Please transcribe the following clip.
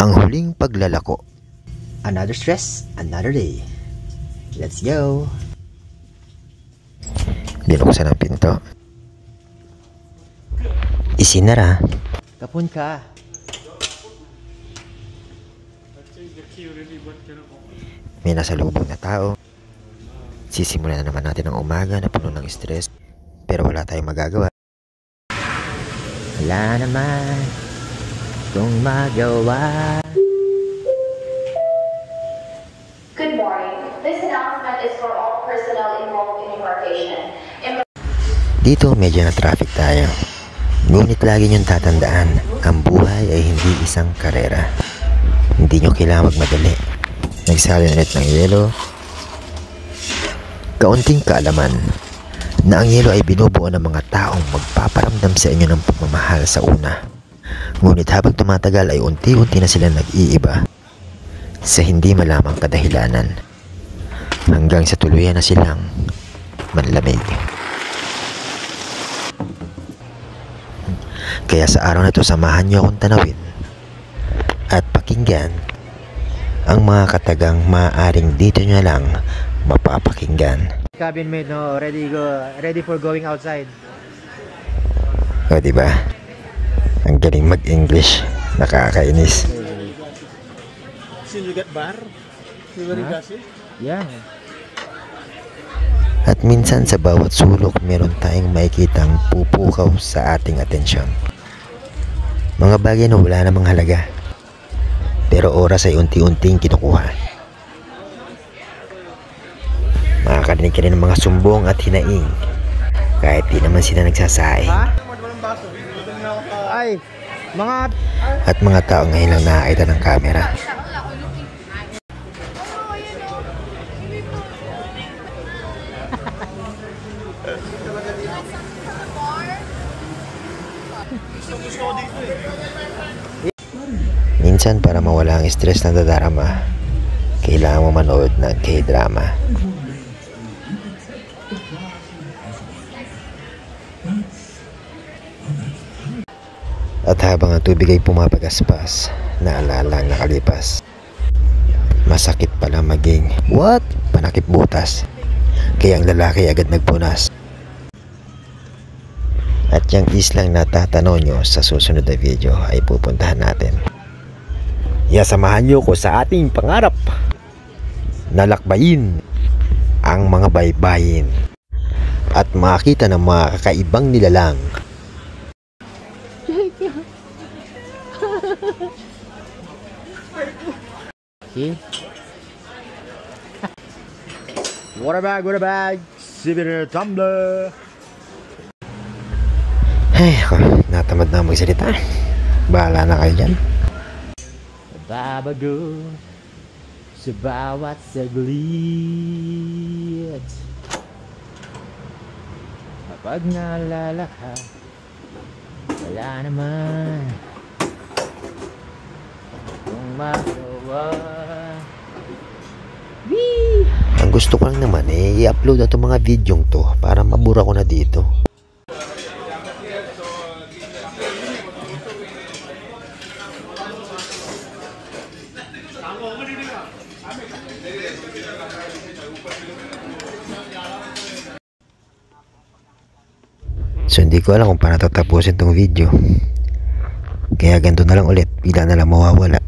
Ang huling paglalako. Another stress, another day. Let's go. Binuksan ang pinto. Isinara. Kapun ka. May nasalubong na tao. Sisimulan na naman natin ang umaga na puno ng stress. Pero wala tayong magagawa. Wala naman kung magawa. Good morning. This announcement is for all personnel involved in embarkation. Dito medyo na traffic tayo. Ngunit lagi niyong tatandaan, ang buhay ay hindi isang karera. Hindi niyo kailangan magmadali. Nagsalin ulit ng yelo. Kaunting kaalaman na ang yelo ay binubuo ng mga taong magpaparamdam sa inyo ng pagmamahal sa una. Ngunit habang tumatagal ay unti-unti na sila nag-iiba sa hindi malamang kadahilanan hanggang sa tuluyan na silang manlamig. Kaya sa araw na ito, samahan niyo akong tanawin at pakinggan ang mga katagang maaaring dito nyo lang mapapakinggan. Cabin mate, no, ready for going outside. O diba? Ang galing mag-English. Nakakainis. So you get bar? You very gassy? Yeah. At minsan sa bawat sulok meron tayong makikitang pupukaw sa ating atensyon. Mga bagay na wala namang halaga, pero oras ay unti-unting kinukuha. Makakarinig ka rin ng mga sumbong at hinaing kahit di naman sila nagsasaing. Ay, mga... At mga tao ngayon lang nakakita ng camera. Minsan para mawala ang stress na dadarama, kailangan mo manood ng K-drama. At habang ang tubig ay pumapagaspas, naalala ang nakalipas. Masakit pala maging panakip butas. Kaya ang lalaki agad nagpunas. At yung islang natatanaw nyo sa susunod na video ay pupuntahan natin. Samahan nyo ko sa ating pangarap na lakbayin ang mga baybayin at makita ng mga kakaibang nilalang. See? Water bag, souvenir tumbler. Ay, ako, natamad na magsalita. Bahala na kayo dyan. Babago sa bawat saglit. Kapag naalala ka, wala naman kung magawa. Ang gusto ko lang naman i-upload na itong mga videong to para mabura ko na dito. So hindi ko alam kung paano tatapusin tong video. Kaya ganito na lang ulit, bigla na lang mawawala.